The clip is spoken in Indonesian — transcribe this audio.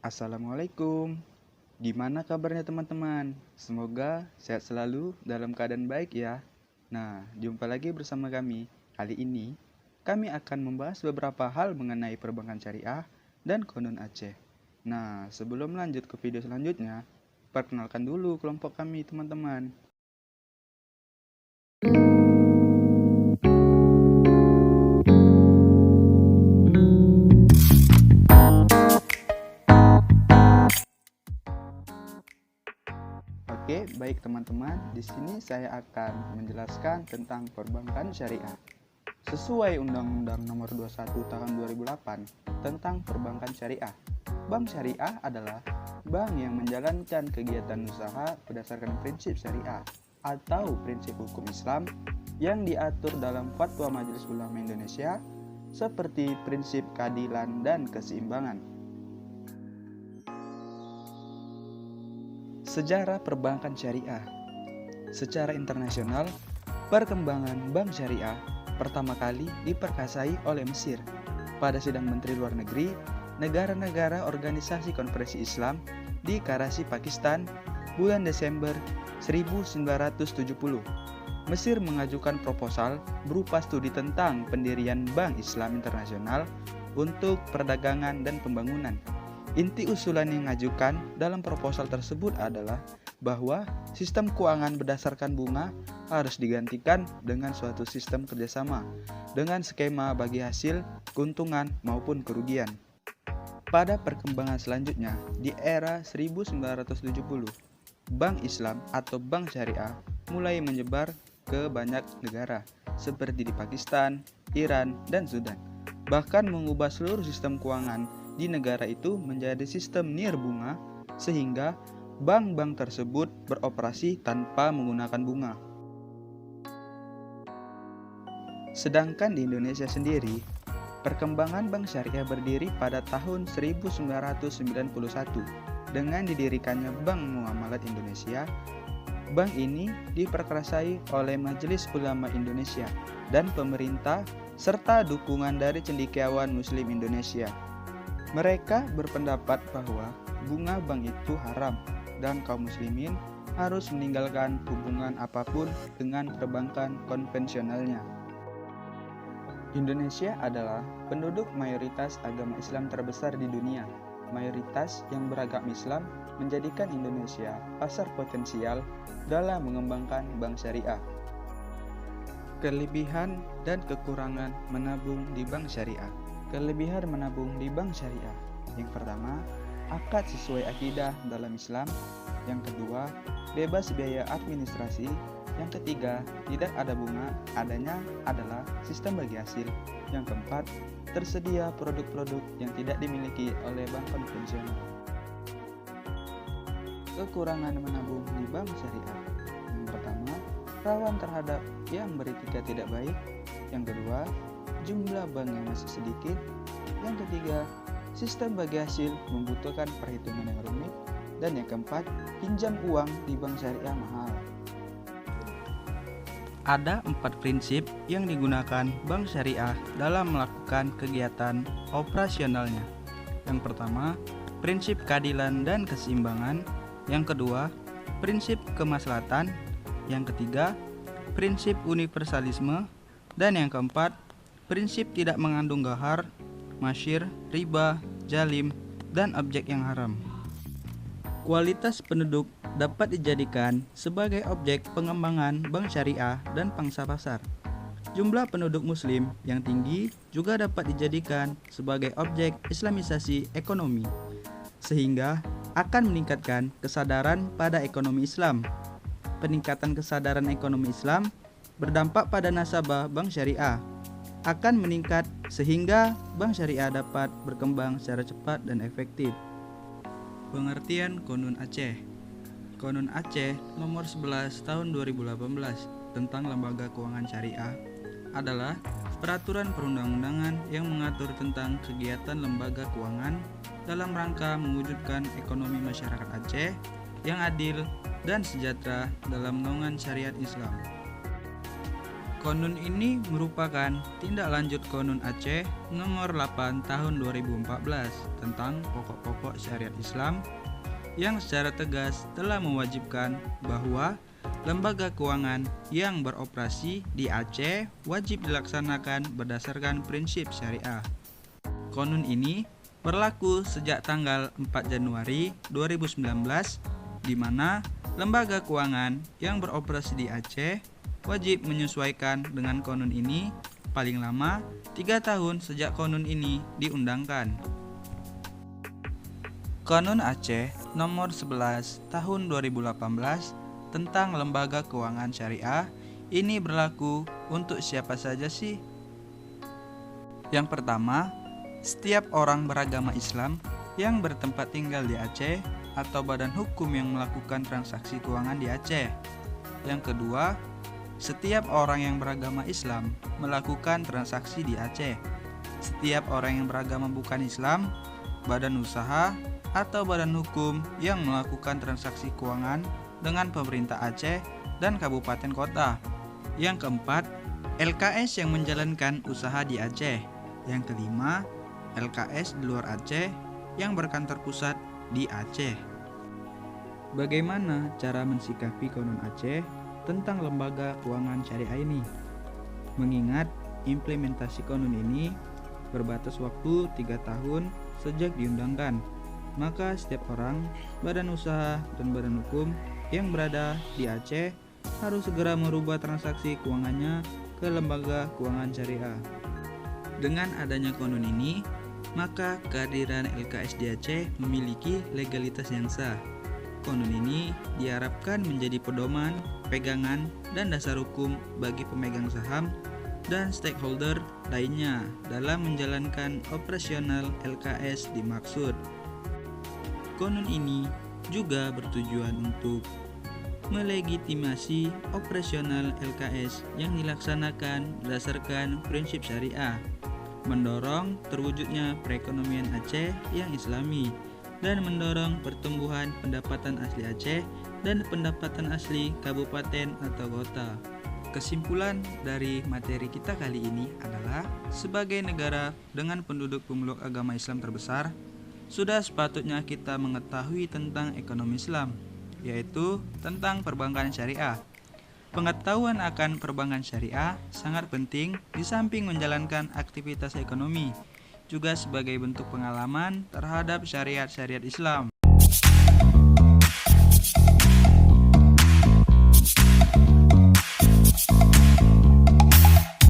Assalamualaikum. Gimana kabarnya teman-teman? Semoga sehat selalu dalam keadaan baik ya. Nah, jumpa lagi bersama kami. Kali ini, kami akan membahas beberapa hal mengenai perbankan syariah dan Konun Aceh. Nah, sebelum lanjut ke video selanjutnya, perkenalkan dulu kelompok kami teman-teman. Oke, baik teman-teman. Di sini saya akan menjelaskan tentang perbankan syariah. Sesuai Undang-Undang Nomor 21 Tahun 2008 tentang Perbankan Syariah, bank syariah adalah bank yang menjalankan kegiatan usaha berdasarkan prinsip syariah atau prinsip hukum Islam yang diatur dalam Fatwa Majelis Ulama Indonesia seperti prinsip keadilan dan keseimbangan. Sejarah perbankan syariah. Secara internasional, perkembangan bank syariah pertama kali diperkasai oleh Mesir pada sidang Menteri Luar Negeri negara-negara Organisasi Konferensi Islam di Karachi, Pakistan, bulan Desember 1970. Mesir mengajukan proposal berupa studi tentang pendirian Bank Islam Internasional untuk perdagangan dan pembangunan. Inti usulan yang diajukan dalam proposal tersebut adalah bahwa sistem keuangan berdasarkan bunga harus digantikan dengan suatu sistem kerjasama dengan skema bagi hasil, keuntungan maupun kerugian. Pada perkembangan selanjutnya, di era 1970, Bank Islam atau Bank Syariah mulai menyebar ke banyak negara seperti di Pakistan, Iran, dan Sudan. Bahkan mengubah seluruh sistem keuangan di negara itu menjadi sistem nirbunga sehingga bank-bank tersebut beroperasi tanpa menggunakan bunga. Sedangkan di Indonesia sendiri, perkembangan bank syariah berdiri pada tahun 1991 dengan didirikannya Bank Muamalat Indonesia. Bank ini diperkasai oleh Majelis Ulama Indonesia dan pemerintah serta dukungan dari cendekiawan Muslim Indonesia. Mereka berpendapat bahwa bunga bank itu haram dan kaum muslimin harus meninggalkan hubungan apapun dengan perbankan konvensionalnya. Indonesia adalah penduduk mayoritas agama Islam terbesar di dunia. Mayoritas yang beragama Islam menjadikan Indonesia pasar potensial dalam mengembangkan bank syariah. Kelebihan dan kekurangan menabung di bank syariah. Kelebihan menabung di bank syariah. Yang pertama, akad sesuai akidah dalam Islam. Yang kedua, bebas biaya administrasi. Yang ketiga, tidak ada bunga, adanya adalah sistem bagi hasil. Yang keempat, tersedia produk-produk yang tidak dimiliki oleh bank konvensional. Kekurangan menabung di bank syariah. Yang pertama, rawan terhadap yang beretika tidak baik. Yang kedua, jumlah bank yang masih sedikit. Yang ketiga, sistem bagi hasil membutuhkan perhitungan yang rumit. Dan yang keempat, pinjam uang di bank syariah mahal. Ada 4 prinsip yang digunakan bank syariah dalam melakukan kegiatan operasionalnya. Yang pertama, prinsip keadilan dan keseimbangan. Yang kedua, prinsip kemaslahatan. Yang ketiga, prinsip universalisme. Dan yang keempat, prinsip tidak mengandung ghar, masyir, riba, jalim, dan objek yang haram. Kualitas penduduk dapat dijadikan sebagai objek pengembangan bank syariah dan pangsa pasar. Jumlah penduduk muslim yang tinggi juga dapat dijadikan sebagai objek islamisasi ekonomi, sehingga akan meningkatkan kesadaran pada ekonomi Islam. Peningkatan kesadaran ekonomi Islam berdampak pada nasabah bank syariah akan meningkat sehingga bank syariah dapat berkembang secara cepat dan efektif. Pengertian Konun Aceh. Konun Aceh nomor 11 tahun 2018 tentang lembaga keuangan syariah adalah peraturan perundang-undangan yang mengatur tentang kegiatan lembaga keuangan dalam rangka mewujudkan ekonomi masyarakat Aceh yang adil dan sejahtera dalam naungan syariat Islam. Konun ini merupakan tindak lanjut Konun Aceh nomor 8 tahun 2014 tentang pokok-pokok syariat Islam yang secara tegas telah mewajibkan bahwa lembaga keuangan yang beroperasi di Aceh wajib dilaksanakan berdasarkan prinsip syariah. Konun ini berlaku sejak tanggal 4 Januari 2019 di mana lembaga keuangan yang beroperasi di Aceh wajib menyesuaikan dengan konun ini paling lama 3 tahun sejak konun ini diundangkan. Konun Aceh nomor 11 tahun 2018 tentang lembaga keuangan syariah ini berlaku untuk siapa saja sih? Yang pertama, setiap orang beragama Islam yang bertempat tinggal di Aceh atau badan hukum yang melakukan transaksi keuangan di Aceh. Yang kedua, setiap orang yang beragama Islam melakukan transaksi di Aceh. Setiap orang yang beragama bukan Islam, badan usaha, atau badan hukum yang melakukan transaksi keuangan dengan pemerintah Aceh dan kabupaten kota. Yang keempat, LKS yang menjalankan usaha di Aceh. Yang kelima, LKS di luar Aceh yang berkantor pusat di Aceh. Bagaimana cara mensikapi Konun Aceh tentang lembaga keuangan syariah ini? Mengingat implementasi konun ini berbatas waktu 3 tahun sejak diundangkan, maka setiap orang, badan usaha, dan badan hukum yang berada di Aceh harus segera merubah transaksi keuangannya ke lembaga keuangan syariah. Dengan adanya konun ini, maka kehadiran LKS di Aceh memiliki legalitas yang sah. Konun ini diharapkan menjadi pedoman, pegangan, dan dasar hukum bagi pemegang saham dan stakeholder lainnya dalam menjalankan operasional LKS dimaksud. Konun ini juga bertujuan untuk melegitimasi operasional LKS yang dilaksanakan berdasarkan prinsip syariah, mendorong terwujudnya perekonomian Aceh yang islami, dan mendorong pertumbuhan pendapatan asli Aceh dan pendapatan asli kabupaten atau kota. Kesimpulan dari materi kita kali ini adalah, sebagai negara dengan penduduk pemeluk agama Islam terbesar, sudah sepatutnya kita mengetahui tentang ekonomi Islam, yaitu tentang perbankan syariah. Pengetahuan akan perbankan syariah sangat penting di samping menjalankan aktivitas ekonomi, juga sebagai bentuk pengalaman terhadap syariat-syariat Islam.